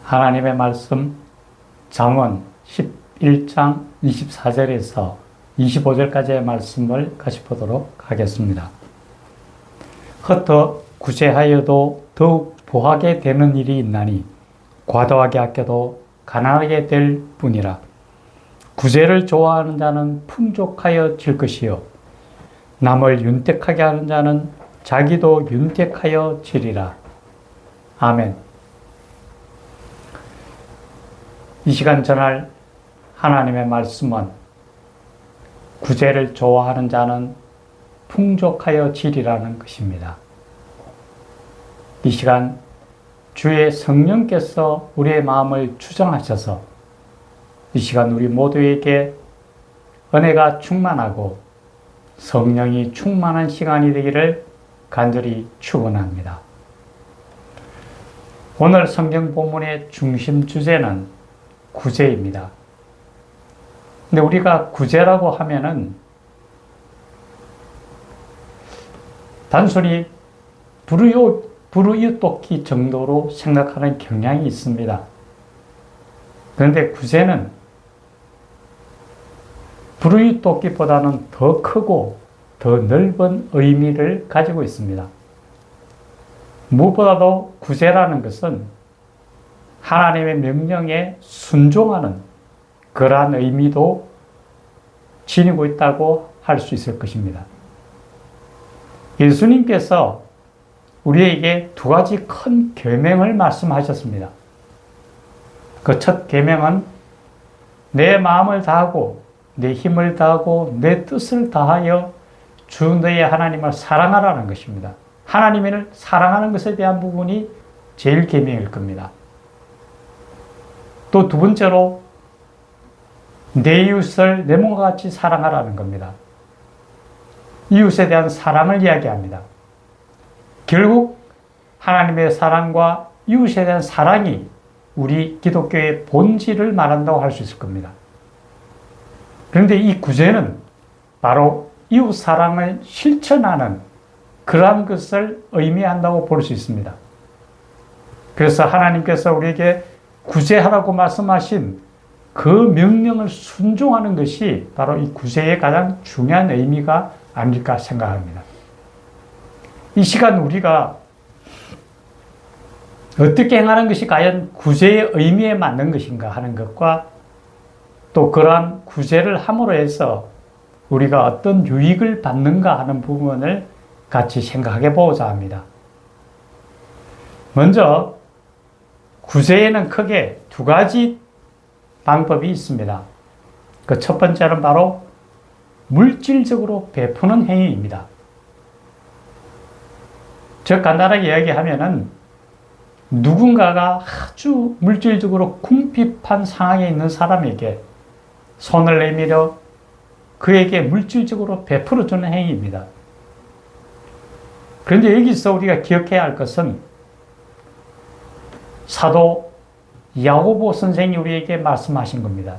하나님의 말씀 잠언 11장 24절에서 25절까지의 말씀을 같이 보도록 하겠습니다. 흩어 구제하여도 더욱 부하게 되는 일이 있나니 과도하게 아껴도 가난하게 될 뿐이라. 구제를 좋아하는 자는 풍족하여 질 것이요 남을 윤택하게 하는 자는 자기도 윤택하여 지리라. 아멘. 이 시간 전할 하나님의 말씀은 구제를 좋아하는 자는 풍족하여 지리라는 것입니다. 이 시간 주의 성령께서 우리의 마음을 주정하셔서 이 시간 우리 모두에게 은혜가 충만하고 성령이 충만한 시간이 되기를 간절히 축원합니다. 오늘 성경 본문의 중심 주제는 구제입니다. 근데 우리가 구제라고 하면은 단순히 부르이웃돕기 정도로 생각하는 경향이 있습니다. 그런데 구제는 부르이웃돕기보다는 더 크고 더 넓은 의미를 가지고 있습니다. 무엇보다도 구제라는 것은 하나님의 명령에 순종하는 그러한 의미도 지니고 있다고 할 수 있을 것입니다. 예수님께서 우리에게 두 가지 큰 계명을 말씀하셨습니다. 그 첫 계명은 내 마음을 다하고 내 힘을 다하고 내 뜻을 다하여 주 너의 하나님을 사랑하라는 것입니다. 하나님을 사랑하는 것에 대한 부분이 제일 계명일 겁니다. 또 두 번째로 내 이웃을 내 몸과 같이 사랑하라는 겁니다. 이웃에 대한 사랑을 이야기합니다. 결국 하나님의 사랑과 이웃에 대한 사랑이 우리 기독교의 본질을 말한다고 할 수 있을 겁니다. 그런데 이 구제는 바로 이웃 사랑을 실천하는 그러한 것을 의미한다고 볼 수 있습니다. 그래서 하나님께서 우리에게 구제하라고 말씀하신 그 명령을 순종하는 것이 바로 이 구제의 가장 중요한 의미가 아닐까 생각합니다. 이 시간 우리가 어떻게 행하는 것이 과연 구제의 의미에 맞는 것인가 하는 것과 또 그러한 구제를 함으로 해서 우리가 어떤 유익을 받는가 하는 부분을 같이 생각해 보고자 합니다. 먼저 구제에는 크게 두 가지 방법이 있습니다. 그 첫 번째는 바로 물질적으로 베푸는 행위입니다. 즉 간단하게 이야기하면은 누군가가 아주 물질적으로 궁핍한 상황에 있는 사람에게 손을 내밀어 그에게 물질적으로 베풀어주는 행위입니다. 그런데 여기서 우리가 기억해야 할 것은 사도 야고보 선생이 우리에게 말씀하신 겁니다.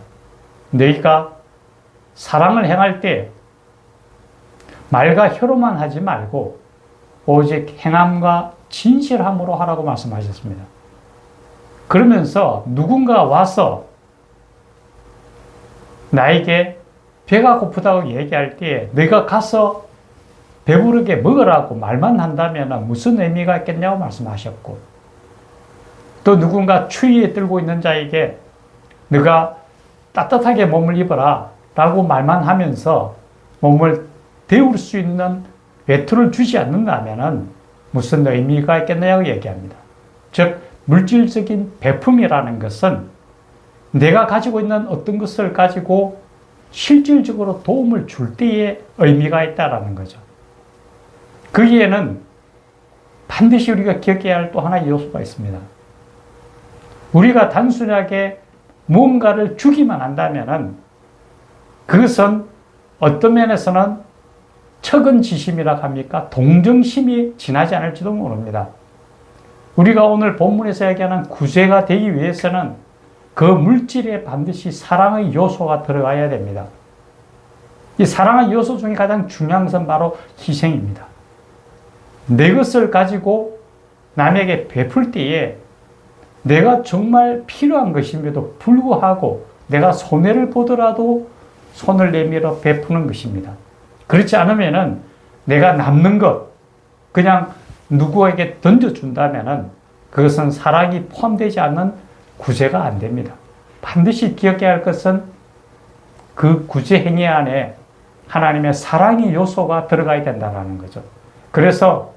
너희가 사랑을 행할 때 말과 혀로만 하지 말고 오직 행함과 진실함으로 하라고 말씀하셨습니다. 그러면서 누군가 와서 나에게 배가 고프다고 얘기할 때 너희가 가서 배부르게 먹으라고 말만 한다면 무슨 의미가 있겠냐고 말씀하셨고, 또 누군가 추위에 떨고 있는 자에게 너가 따뜻하게 몸을 입어라 라고 말만 하면서 몸을 데울 수 있는 외투를 주지 않는다면 무슨 의미가 있겠냐고 얘기합니다. 즉 물질적인 베품이라는 것은 내가 가지고 있는 어떤 것을 가지고 실질적으로 도움을 줄 때에 의미가 있다는 거죠. 거기에는 반드시 우리가 기억해야 할 또 하나의 요소가 있습니다. 우리가 단순하게 무언가를 주기만 한다면 그것은 어떤 면에서는 척은지심이라고 합니까? 동정심이 지나지 않을지도 모릅니다. 우리가 오늘 본문에서 얘기하는 구제가 되기 위해서는 그 물질에 반드시 사랑의 요소가 들어가야 됩니다. 이 사랑의 요소 중에 가장 중요한 것은 바로 희생입니다. 내 것을 가지고 남에게 베풀 때에 내가 정말 필요한 것임에도 불구하고 내가 손해를 보더라도 손을 내밀어 베푸는 것입니다. 그렇지 않으면은 내가 남는 것 그냥 누구에게 던져준다면은 그것은 사랑이 포함되지 않는 구제가 안 됩니다. 반드시 기억해야 할 것은 그 구제 행위 안에 하나님의 사랑의 요소가 들어가야 된다는 거죠. 그래서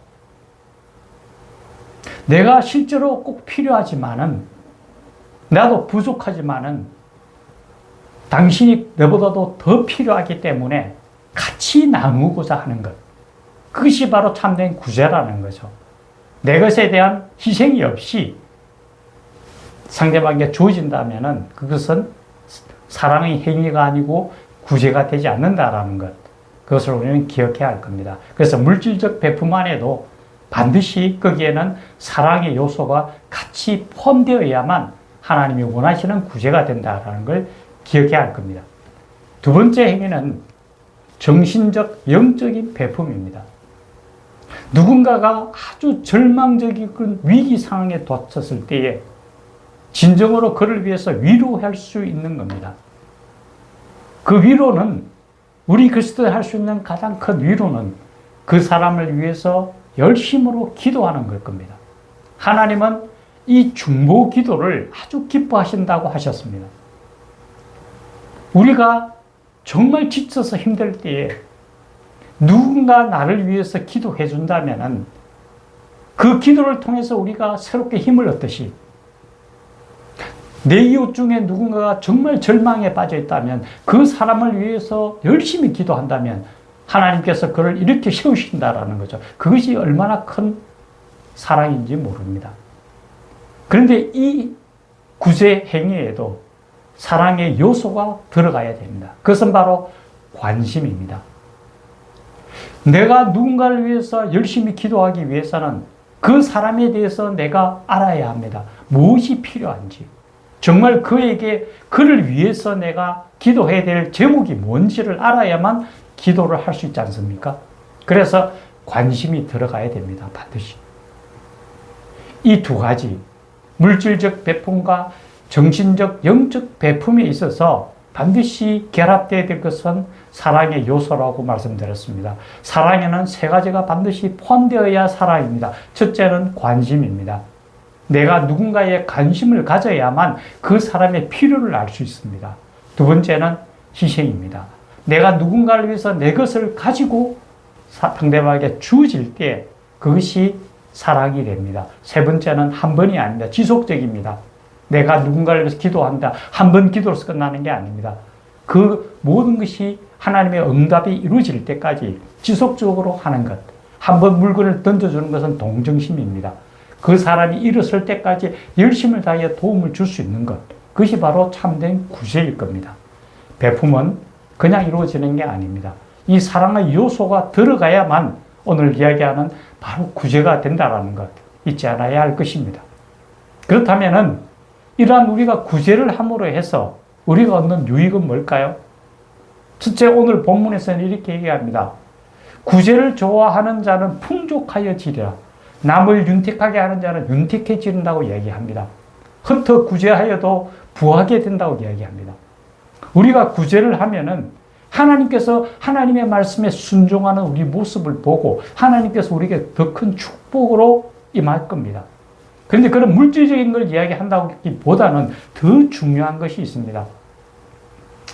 내가 실제로 꼭 필요하지만은 나도 부족하지만은 당신이 내보다도 더 필요하기 때문에 같이 나누고자 하는 것. 그것이 바로 참된 구제라는 거죠. 내 것에 대한 희생이 없이 상대방에게 주어진다면은 그것은 사랑의 행위가 아니고 구제가 되지 않는다라는 것. 그것을 우리는 기억해야 할 겁니다. 그래서 물질적 베품 안에도 반드시 거기에는 사랑의 요소가 같이 포함되어야만 하나님이 원하시는 구제가 된다는 걸 기억해야 할 겁니다. 두 번째 행위는 정신적, 영적인 베품입니다. 누군가가 아주 절망적인 위기 상황에 닥쳤을 때에 진정으로 그를 위해서 위로할 수 있는 겁니다. 그 위로는 우리 그리스도인이 할 수 있는 가장 큰 위로는 그 사람을 위해서 열심으로 기도하는 걸 겁니다. 하나님은 이 중보 기도를 아주 기뻐하신다고 하셨습니다. 우리가 정말 지쳐서 힘들 때에 누군가 나를 위해서 기도해 준다면 그 기도를 통해서 우리가 새롭게 힘을 얻듯이 내 이웃 중에 누군가가 정말 절망에 빠져 있다면 그 사람을 위해서 열심히 기도한다면 하나님께서 그를 이렇게 세우신다라는 거죠. 그것이 얼마나 큰 사랑인지 모릅니다. 그런데 이 구제 행위에도 사랑의 요소가 들어가야 됩니다. 그것은 바로 관심입니다. 내가 누군가를 위해서 열심히 기도하기 위해서는 그 사람에 대해서 내가 알아야 합니다. 무엇이 필요한지. 정말 그를 위해서 내가 기도해야 될 제목이 뭔지를 알아야만 기도를 할 수 있지 않습니까? 그래서 관심이 들어가야 됩니다. 반드시. 이 두 가지, 물질적 베품과 정신적, 영적 베품에 있어서 반드시 결합되어야 될 것은 사랑의 요소라고 말씀드렸습니다. 사랑에는 세 가지가 반드시 포함되어야 사랑입니다. 첫째는 관심입니다. 내가 누군가의 관심을 가져야만 그 사람의 필요를 알 수 있습니다. 두 번째는 희생입니다. 내가 누군가를 위해서 내 것을 가지고 상대방에게 주어질 때 그것이 사랑이 됩니다. 세 번째는 한 번이 아닙니다. 지속적입니다. 내가 누군가를 위해서 기도한다. 한 번 기도로서 끝나는 게 아닙니다. 그 모든 것이 하나님의 응답이 이루어질 때까지 지속적으로 하는 것. 한 번 물건을 던져주는 것은 동정심입니다. 그 사람이 일어설 때까지 열심을 다해 도움을 줄 수 있는 것. 그것이 바로 참된 구제일 겁니다. 베품은 그냥 이루어지는 게 아닙니다. 이 사랑의 요소가 들어가야만 오늘 이야기하는 바로 구제가 된다는 것 잊지 않아야 할 것입니다. 그렇다면은 이러한 우리가 구제를 함으로 해서 우리가 얻는 유익은 뭘까요? 첫째, 오늘 본문에서는 이렇게 얘기합니다. 구제를 좋아하는 자는 풍족하여 지리라. 남을 윤택하게 하는 자는 윤택해지는다고 얘기합니다. 흩어 구제하여도 부하게 된다고 이야기합니다. 우리가 구제를 하면은 하나님께서 하나님의 말씀에 순종하는 우리 모습을 보고 하나님께서 우리에게 더 큰 축복으로 임할 겁니다. 그런데 그런 물질적인 걸 이야기한다기보다는 더 중요한 것이 있습니다.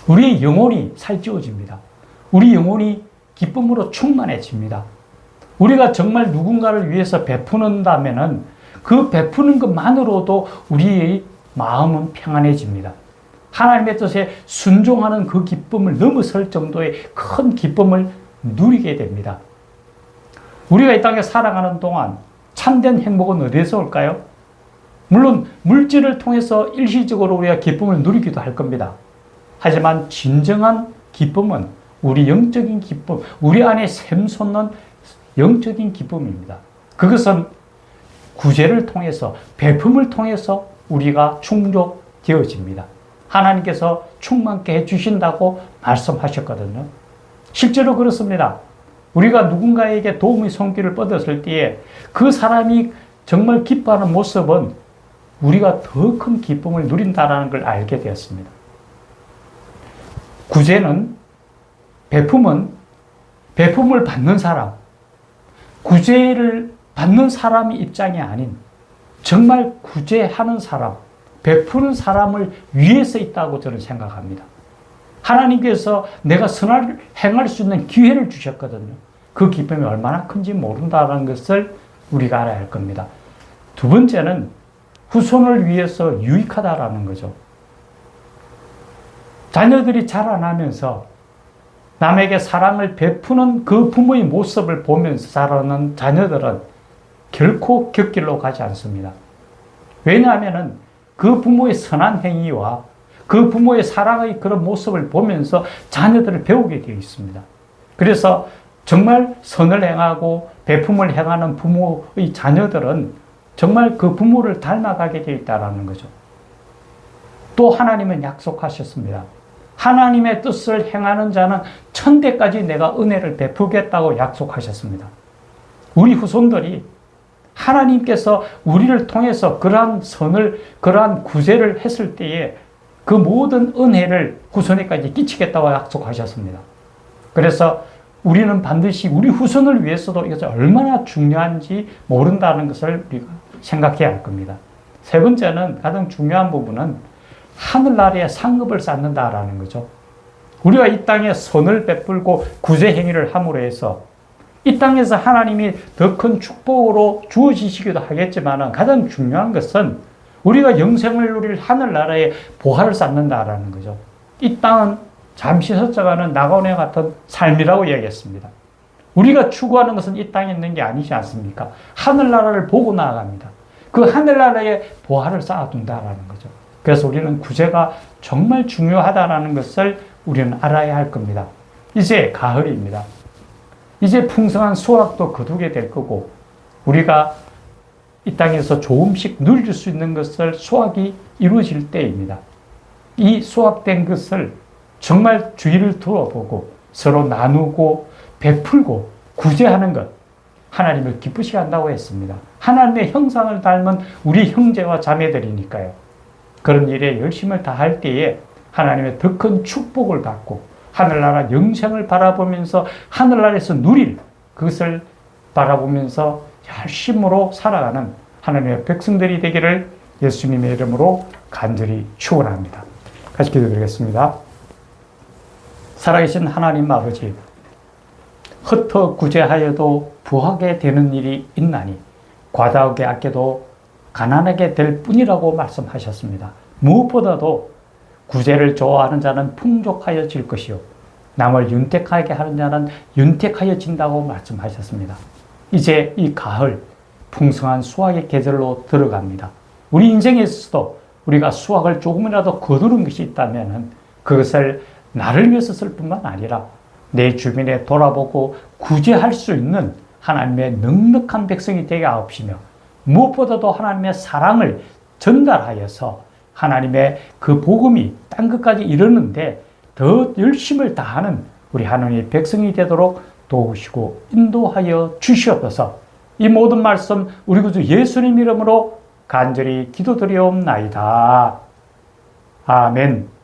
우리의 영혼이 살찌워집니다. 우리 영혼이 기쁨으로 충만해집니다. 우리가 정말 누군가를 위해서 베푸는다면은 그 베푸는 것만으로도 우리의 마음은 평안해집니다. 하나님의 뜻에 순종하는 그 기쁨을 넘어설 정도의 큰 기쁨을 누리게 됩니다. 우리가 이 땅에 살아가는 동안 참된 행복은 어디에서 올까요? 물론 물질을 통해서 일시적으로 우리가 기쁨을 누리기도 할 겁니다. 하지만 진정한 기쁨은 우리 영적인 기쁨, 우리 안에 샘솟는 영적인 기쁨입니다. 그것은 구제를 통해서, 베품을 통해서 우리가 충족되어집니다. 하나님께서 충만케 해주신다고 말씀하셨거든요. 실제로 그렇습니다. 우리가 누군가에게 도움의 손길을 뻗었을 때에 그 사람이 정말 기뻐하는 모습은 우리가 더 큰 기쁨을 누린다는 걸 알게 되었습니다. 구제는, 베품은 베품을 받는 사람, 구제를 받는 사람의 입장이 아닌 정말 구제하는 사람, 베푸는 사람을 위해서 있다고 저는 생각합니다. 하나님께서 내가 선을 행할 수 있는 기회를 주셨거든요. 그 기쁨이 얼마나 큰지 모른다는 것을 우리가 알아야 할 겁니다. 두 번째는 후손을 위해서 유익하다라는 거죠. 자녀들이 자라나면서 남에게 사랑을 베푸는 그 부모의 모습을 보면서 자라는 자녀들은 결코 곁길로 가지 않습니다. 왜냐하면 그 부모의 선한 행위와 그 부모의 사랑의 그런 모습을 보면서 자녀들을 배우게 되어 있습니다. 그래서 정말 선을 행하고 베품을 행하는 부모의 자녀들은 정말 그 부모를 닮아가게 되어 있다는 거죠. 또 하나님은 약속하셨습니다. 하나님의 뜻을 행하는 자는 천대까지 내가 은혜를 베푸겠다고 약속하셨습니다. 우리 후손들이 하나님께서 우리를 통해서 그러한 선을, 그러한 구제를 했을 때에 그 모든 은혜를 후손에까지 끼치겠다고 약속하셨습니다. 그래서 우리는 반드시 우리 후손을 위해서도 이것이 얼마나 중요한지 모른다는 것을 우리가 생각해야 할 겁니다. 세 번째는 가장 중요한 부분은 하늘나라에 상급을 쌓는다라는 거죠. 우리가 이 땅에 선을 베풀고 구제 행위를 함으로 해서 이 땅에서 하나님이 더 큰 축복으로 주어지시기도 하겠지만 가장 중요한 것은 우리가 영생을 누릴 하늘나라에 보화를 쌓는다라는 거죠. 이 땅은 잠시 섰어가는 나그네 같은 삶이라고 이야기했습니다. 우리가 추구하는 것은 이 땅에 있는 게 아니지 않습니까? 하늘나라를 보고 나아갑니다. 그 하늘나라에 보화를 쌓아둔다라는 거죠. 그래서 우리는 구제가 정말 중요하다는 것을 우리는 알아야 할 겁니다. 이제 가을입니다. 이제 풍성한 수확도 거두게 될 거고 우리가 이 땅에서 조금씩 누릴 수 있는 것을 수확이 이루어질 때입니다. 이 수확된 것을 정말 주의를 둘러보고 서로 나누고 베풀고 구제하는 것, 하나님을 기쁘시게 한다고 했습니다. 하나님의 형상을 닮은 우리 형제와 자매들이니까요. 그런 일에 열심을 다할 때에 하나님의 더 큰 축복을 받고 하늘나라 영생을 바라보면서 하늘나라에서 누릴 그것을 바라보면서 열심으로 살아가는 하나님의 백성들이 되기를 예수님의 이름으로 간절히 축원합니다. 같이 기도드리겠습니다. 살아계신 하나님 아버지, 흩어 구제하여도 부하게 되는 일이 있나니 과다하게 아껴도 가난하게 될 뿐이라고 말씀하셨습니다. 무엇보다도 구제를 좋아하는 자는 풍족하여질 것이요 남을 윤택하게 하는 자는 윤택하여진다고 말씀하셨습니다. 이제 이 가을 풍성한 수확의 계절로 들어갑니다. 우리 인생에서도 우리가 수확을 조금이라도 거두는 것이 있다면 그것을 나를 위해서 쓸 뿐만 아니라 내 주변에 돌아보고 구제할 수 있는 하나님의 넉넉한 백성이 되게 하옵시며 무엇보다도 하나님의 사랑을 전달하여서 하나님의 그 복음이 땅끝까지 이르는데 더 열심을 다하는 우리 하나님의 백성이 되도록 도우시고 인도하여 주시옵소서. 이 모든 말씀 우리 구주 예수님 이름으로 간절히 기도드리옵나이다. 아멘.